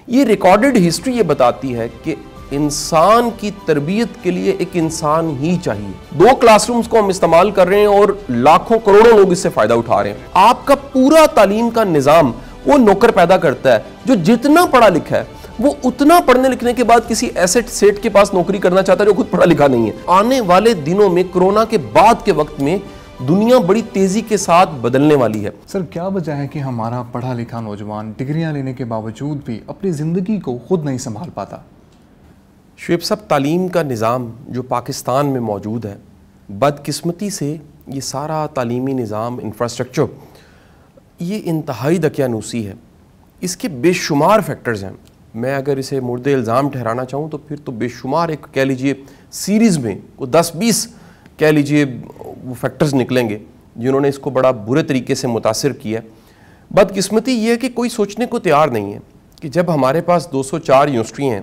یہ recorded history یہ بتاتی ہے کہ انسان کی تربیت کے لیے ایک انسان ہی چاہیے. 2 کلاس رومز کو ہم استعمال کر رہے ہیں اور لاکھوں کروڑوں لوگ اس سے فائدہ اٹھا رہے ہیں. آپ کا پورا تعلیم کا نظام وہ نوکر پیدا کرتا ہے جو جتنا پڑھا لکھا ہے وہ اتنا پڑھنے لکھنے کے بعد کسی ایسٹ سیٹ کے پاس نوکری کرنا چاہتا ہے جو خود پڑھا لکھا نہیں ہے. آنے والے دنوں میں کورونا کے بعد کے وقت میں دنیا بڑی تیزی کے ساتھ بدلنے والی ہے. سر کیا وجہ ہے کہ ہمارا پڑھا لکھا نوجوان ڈگریاں لینے کے باوجود بھی اپنی زندگی کو خود نہیں سنبھال پاتا؟ شعیب صاحب، تعلیم کا نظام جو پاکستان میں موجود ہے، بدقسمتی سے یہ سارا تعلیمی نظام انفراسٹرکچر یہ انتہائی دقیانوسی ہے. اس کے بے شمار فیکٹرز ہیں. میں اگر اسے مورد الزام ٹھہرانا چاہوں تو پھر تو بے شمار ایک کہہ لیجئے سیریز میں 10-20 کہہ لیجئے وہ فیکٹرز نکلیں گے جنہوں نے اس کو بڑا برے طریقے سے متاثر کیا ہے. بدقسمتی یہ ہے کہ کوئی سوچنے کو تیار نہیں ہے کہ جب ہمارے پاس 204 یونیورسٹی ہیں،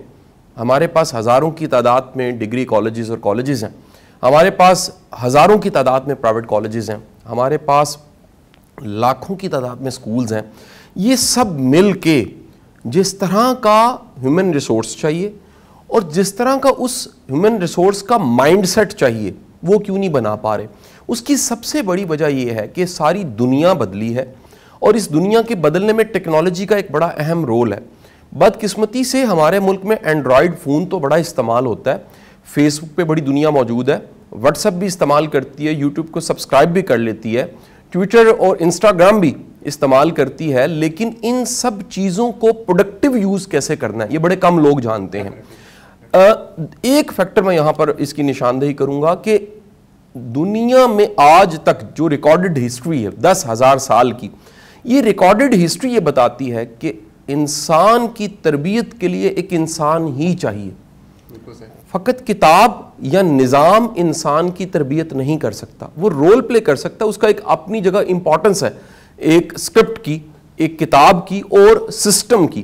ہمارے پاس ہزاروں کی تعداد میں ڈگری کالجز اور کالجز ہیں، ہمارے پاس ہزاروں کی تعداد میں پرائیویٹ کالجز ہیں، ہمارے پاس لاکھوں کی تعداد میں سکولز ہیں، یہ سب مل کے جس طرح کا ہیومن ریسورس چاہیے اور جس طرح کا اس ہیومن ریسورس کا مائنڈ سیٹ چاہیے وہ کیوں نہیں بنا پا رہے؟ اس کی سب سے بڑی وجہ یہ ہے کہ ساری دنیا بدلی ہے اور اس دنیا کے بدلنے میں ٹیکنالوجی کا ایک بڑا اہم رول ہے. بدقسمتی سے ہمارے ملک میں اینڈرائیڈ فون تو بڑا استعمال ہوتا ہے، فیس بک پہ بڑی دنیا موجود ہے، واٹس ایپ بھی استعمال کرتی ہے، یوٹیوب کو سبسکرائب بھی کر لیتی ہے، ٹویٹر اور انسٹاگرام بھی استعمال کرتی ہے، لیکن ان سب چیزوں کو پروڈکٹیو یوز کیسے کرنا ہے یہ بڑے کم لوگ جانتے ہیں. ایک فیکٹر میں یہاں پر اس کی نشاندہی کروں گا کہ دنیا میں آج تک جو ریکارڈڈ ہسٹری ہے 10,000 سال کی، یہ ریکارڈڈ ہسٹری یہ بتاتی ہے کہ انسان کی تربیت کے لیے ایک انسان ہی چاہیے. فقط کتاب یا نظام انسان کی تربیت نہیں کر سکتا، وہ رول پلے کر سکتا، اس کا ایک اپنی جگہ امپورٹنس ہے، ایک اسکرپٹ کی، ایک کتاب کی اور سسٹم کی،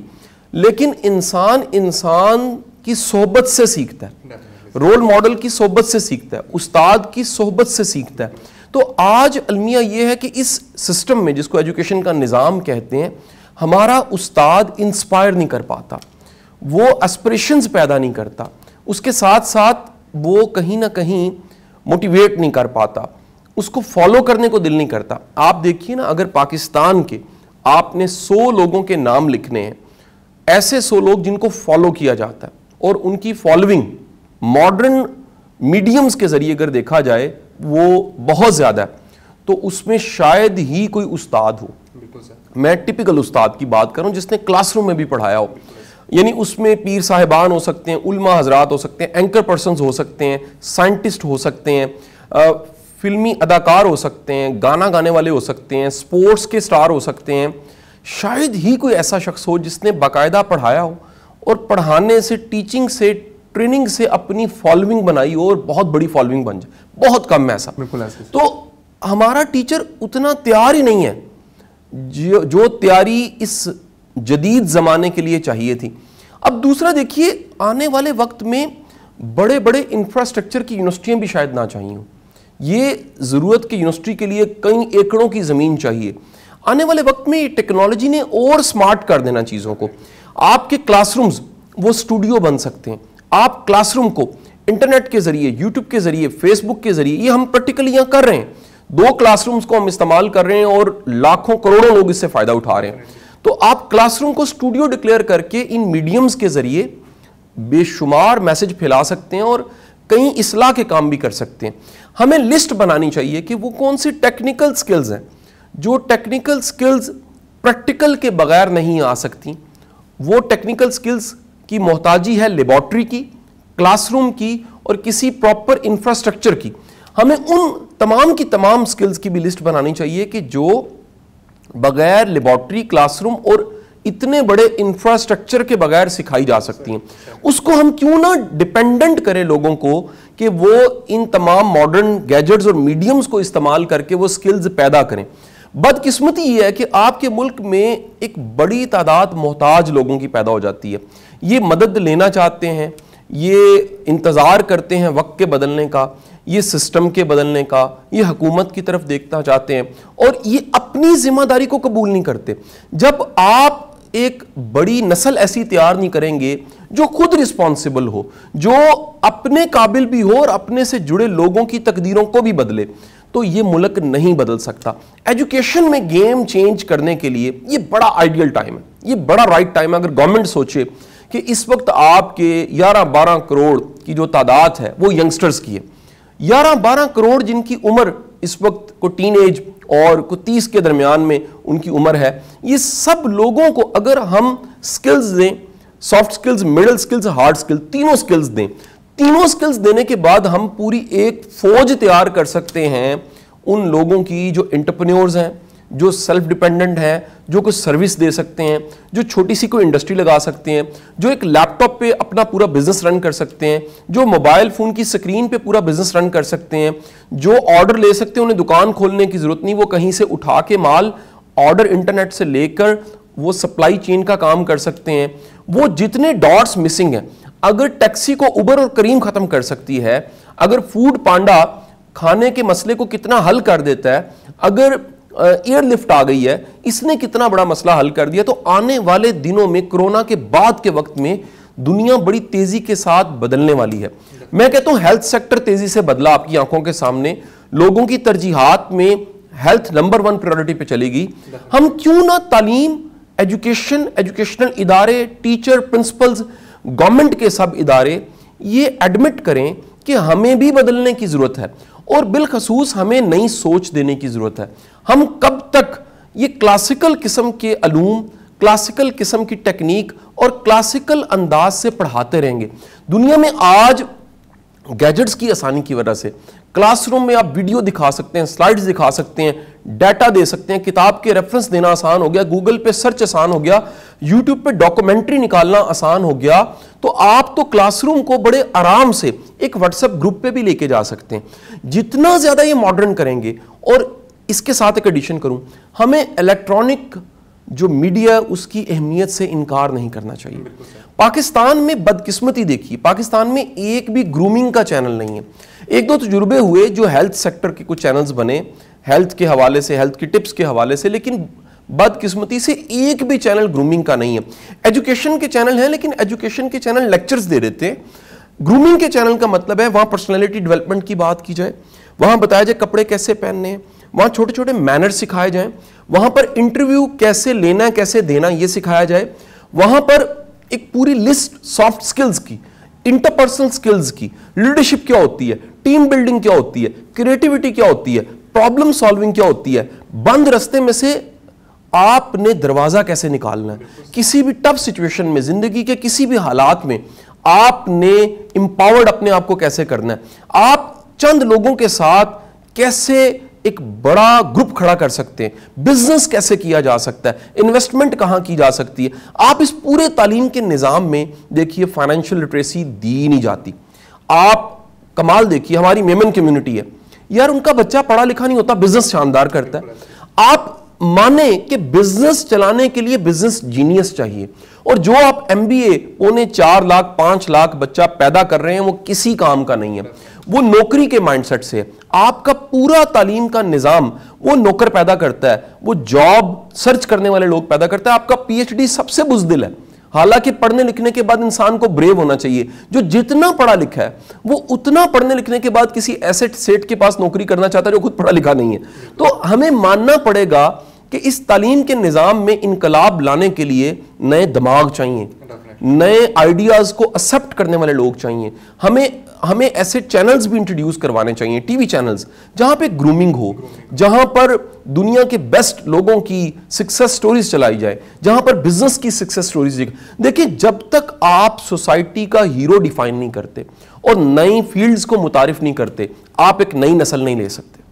لیکن انسان کی صحبت سے سیکھتا ہے، رول ماڈل کی صحبت سے سیکھتا ہے، استاد کی صحبت سے سیکھتا ہے. تو آج المیہ یہ ہے کہ اس سسٹم میں جس کو ایجوکیشن کا نظام کہتے ہیں، ہمارا استاد انسپائر نہیں کر پاتا، وہ اسپریشنز پیدا نہیں کرتا، اس کے ساتھ ساتھ وہ کہیں نہ کہیں موٹیویٹ نہیں کر پاتا، اس کو فالو کرنے کو دل نہیں کرتا. آپ دیکھیے نا، اگر پاکستان کے آپ نے 100 لوگوں کے نام لکھنے ہیں، ایسے 100 لوگ جن کو فالو کیا جاتا ہے اور ان کی فالوئنگ ماڈرن میڈیمز کے ذریعے اگر دیکھا جائے وہ بہت زیادہ ہے، تو اس میں شاید ہی کوئی استاد ہو. میں ٹپیکل استاد کی بات کروں جس نے کلاس روم میں بھی پڑھایا ہو، یعنی اس میں پیر صاحبان ہو سکتے ہیں، علماء حضرات ہو سکتے ہیں، اینکر پرسنز ہو سکتے ہیں، سائنٹسٹ ہو سکتے ہیں، فلمی اداکار ہو سکتے ہیں، گانا گانے والے ہو سکتے ہیں، سپورٹس کے سٹار ہو سکتے ہیں. شاید ہی کوئی ایسا شخص ہو جس نے باقاعدہ پڑھایا ہو اور پڑھانے سے، ٹیچنگ سے، ٹریننگ سے اپنی فالوئنگ بنائی ہو اور بہت بڑی فالوئنگ بن جائے. بہت کم ہے ایسا. تو ہمارا ٹیچر اتنا تیار ہی نہیں ہے جو تیاری اس جدید زمانے کے لیے چاہیے تھی. اب دوسرا دیکھیے، آنے والے وقت میں بڑے بڑے انفراسٹرکچر کی یونیورسٹیاں بھی شاید نہ چاہیے ہوں. یہ ضرورت کی یونیورسٹی کے لیے کئی ایکڑوں کی زمین چاہیے. آنے والے وقت میں ٹیکنالوجی نے اور سمارٹ کر دینا چیزوں کو. آپ کے کلاس رومز وہ اسٹوڈیو بن سکتے ہیں. آپ کلاس روم کو انٹرنیٹ کے ذریعے، یوٹیوب کے ذریعے، فیس بک کے ذریعے، یہ ہم پریکٹیکلی یہاں کر رہے ہیں. 2 کلاس رومز کو ہم استعمال کر رہے ہیں اور لاکھوں کروڑوں لوگ اس سے فائدہ اٹھا رہے ہیں. تو آپ کلاس روم کو اسٹوڈیو ڈکلیئر کر کے ان میڈیمز کے ذریعے بے شمار میسج پھیلا سکتے ہیں اور کئی اصلاح کے کام بھی کر سکتے ہیں. ہمیں لسٹ بنانی چاہیے کہ وہ کون سی ٹیکنیکل سکلز ہیں جو ٹیکنیکل سکلز پریکٹیکل کے بغیر نہیں آ سکتی. وہ ٹیکنیکل سکلز کی محتاجی ہے لیبارٹری کی، کلاس روم کی اور کسی پراپر انفراسٹرکچر کی. ہمیں ان تمام کی تمام سکلز کی بھی لسٹ بنانی چاہیے کہ جو بغیر لیبارٹری، کلاس روم اور اتنے بڑے انفراسٹرکچر کے بغیر سکھائی جا سکتی ہیں. اس کو ہم کیوں نہ ڈیپینڈنٹ کریں لوگوں کو کہ وہ ان تمام ماڈرن گیجٹس اور میڈیمز کو استعمال کر کے وہ سکلز پیدا کریں. بدقسمتی یہ ہے کہ آپ کے ملک میں ایک بڑی تعداد محتاج لوگوں کی پیدا ہو جاتی ہے. یہ مدد لینا چاہتے ہیں، یہ انتظار کرتے ہیں وقت کے بدلنے کا، یہ سسٹم کے بدلنے کا، یہ حکومت کی طرف دیکھنا چاہتے ہیں اور یہ اپنی ذمہ داری کو قبول نہیں کرتے. جب آپ ایک بڑی نسل ایسی تیار نہیں کریں گے جو خود رسپانسبل ہو, جو اپنے قابل بھی ہو اور اپنے سے جڑے لوگوں کی تقدیروں کو بھی بدلے, تو یہ ملک نہیں بدل سکتا. ایجوکیشن میں گیم چینج کرنے کے لیے یہ بڑا آئیڈیل ٹائم ہے, یہ بڑا رائٹ ٹائم ہے. اگر گورنمنٹ سوچے کہ اس وقت آپ کے 11-12 کروڑ کی جو تعداد ہے وہ ینگسٹرز کی ہے, 11-12 کروڑ جن کی عمر اس وقت کو ٹین ایج اور کو 30 کے درمیان میں ان کی عمر ہے, یہ سب لوگوں کو اگر ہم سکلز دیں, soft skills, middle skills, hard skills, تینوں سکلز دیں, تینوں سکلز دینے کے بعد ہم پوری ایک فوج تیار کر سکتے ہیں ان لوگوں کی جو انٹرپرینیورز ہیں, جو سیلف ڈیپینڈنٹ ہیں, جو کچھ سروس دے سکتے ہیں, جو چھوٹی سی کوئی انڈسٹری لگا سکتے ہیں, جو ایک لیپ ٹاپ پہ اپنا پورا بزنس رن کر سکتے ہیں, جو موبائل فون کی سکرین پہ پورا بزنس رن کر سکتے ہیں, جو آرڈر لے سکتے ہیں, انہیں دکان کھولنے کی ضرورت نہیں, وہ کہیں سے اٹھا کے مال آرڈر انٹرنیٹ سے لے کر وہ سپلائی چین کا کام کر سکتے ہیں. وہ جتنے ڈاٹس مسنگ ہیں, اگر ٹیکسی کو اوبر اور کریم ختم کر سکتی ہے, اگر فوڈ پانڈا کھانے کے مسئلے کو کتنا حل کر دیتا ہے, اگر ایئر لفٹ آ گئی ہے, اس نے کتنا بڑا مسئلہ حل کر دیا, تو آنے والے دنوں میں کرونا کے بعد کے وقت میں دنیا بڑی تیزی کے ساتھ بدلنے والی ہے. میں کہتا ہوں ہیلتھ سیکٹر تیزی سے بدلا آپ کی آنکھوں کے سامنے, لوگوں کی ترجیحات میں ہیلتھ نمبر 1 پریورٹی پہ چلے گی. ہم کیوں نہ تعلیم, ایجوکیشن, ایجوکیشنل ادارے, ٹیچر, پرنسپلز, گورنمنٹ کے سب ادارے یہ ایڈمٹ کریں کہ ہمیں بھی بدلنے کی ضرورت ہے, اور بالخصوص ہمیں نئی سوچ دینے کی ضرورت ہے. ہم کب تک یہ کلاسیکل قسم کے علوم, کلاسیکل قسم کی ٹیکنیک اور کلاسیکل انداز سے پڑھاتے رہیں گے؟ دنیا میں آج گیجٹس کی آسانی کی وجہ سے کلاس روم میں آپ ویڈیو دکھا سکتے ہیں, سلائیڈز دکھا سکتے ہیں, ڈیٹا دے سکتے ہیں, کتاب کے ریفرنس دینا آسان ہو گیا, گوگل پہ سرچ آسان ہو گیا, یوٹیوب پہ ڈاکومنٹری نکالنا آسان ہو گیا. تو آپ تو کلاس روم کو بڑے آرام سے ایک واٹس ایپ گروپ پہ بھی لے کے جا سکتے ہیں. جتنا زیادہ یہ ماڈرن کریں گے, اور اس کے ساتھ ایک ایڈیشن کروں, ہمیں الیکٹرانک جو میڈیا اس کی اہمیت سے انکار نہیں کرنا چاہیے. پاکستان میں بدقسمتی دیکھیے, پاکستان میں ایک بھی گرومنگ کا چینل نہیں ہے. 1-2 تجربے ہوئے جو ہیلتھ سیکٹر کے کچھ چینلز بنے, ہیلتھ کے حوالے سے, ہیلتھ کی ٹپس کے حوالے سے, لیکن بدقسمتی سے ایک بھی چینل گرومنگ کا نہیں ہے. ایجوکیشن کے چینل ہیں, لیکن ایجوکیشن کے چینل لیکچرز دے دیتے ہیں. گرومنگ کے چینل کا مطلب ہے وہاں پرسنالٹی ڈیولپمنٹ کی بات کی جائے, وہاں بتایا جائے کپڑے کیسے پہننے ہیں, وہاں چھوٹے چھوٹے مینر سکھائے جائیں, وہاں پر انٹرویو کیسے لینا ہے, کیسے دینا یہ سکھایا جائے, وہاں پر ایک پوری لسٹ سافٹ سکلز کی, انٹرپرسنل سکلز کی, لیڈرشپ کیا ہوتی ہے, ٹیم بلڈنگ کیا ہوتی ہے, کریٹیوٹی کیا ہوتی ہے, پرابلم سالونگ کیا ہوتی ہے, بند رستے میں سے آپ نے دروازہ کیسے نکالنا ہے, کسی بھی ٹف سچویشن میں, زندگی کے کسی بھی حالات میں آپ نے امپاورڈ اپنے آپ کو کیسے کرنا ہے, آپ چند لوگوں کے ساتھ کیسے ایک بڑا گروپ کھڑا کر سکتے ہیں, بزنس کیسے کیا جا سکتا ہے, انویسٹمنٹ کہاں کی جا سکتی ہے. آپ اس پورے تعلیم کے نظام میں دیکھیے فائنینشیل لٹریسی دی نہیں جاتی. آپ کمال دیکھیے, ہماری میمن کمیونٹی ہے یار, ان کا بچہ پڑھا لکھا نہیں ہوتا, بزنس شاندار کرتا ہے. آپ مانے کہ بزنس چلانے کے لیے بزنس جینیس چاہیے, اور جو آپ ایم بی اے 4 لاکھ 5 لاکھ بچہ پیدا کر رہے ہیں وہ کسی کام کا نہیں ہے, وہ نوکری کے مائنڈ سیٹ سے. آپ کا پورا تعلیم کا نظام وہ نوکر پیدا کرتا ہے, وہ جاب سرچ کرنے والے لوگ پیدا کرتا ہے. آپ کا پی ایچ ڈی سب سے بزدل ہے, حالانکہ پڑھنے لکھنے کے بعد انسان کو بریو ہونا چاہیے. جو جتنا پڑھا لکھا ہے وہ اتنا پڑھنے لکھنے کے بعد کسی ایسے سیٹ کے پاس نوکری کرنا چاہتا ہے جو خود پڑھا لکھا نہیں ہے. تو ہمیں ماننا پڑے گا کہ اس تعلیم کے نظام میں انقلاب لانے کے لیے نئے دماغ چاہیے, نئے آئیڈیاز کو ایکسیپٹ کرنے والے لوگ چاہیے. ہمیں ایسے چینلز بھی انٹروڈیوس کروانے چاہیے, ٹی وی چینلز, جہاں پہ گرومنگ ہو, جہاں پر دنیا کے بیسٹ لوگوں کی سکسیس سٹوریز چلائی جائے, جہاں پر بزنس کی سکسیس سٹوریز. دیکھیں, جب تک آپ سوسائٹی کا ہیرو ڈیفائن نہیں کرتے اور نئی فیلڈز کو متعارف نہیں کرتے, آپ ایک نئی نسل نہیں لے سکتے.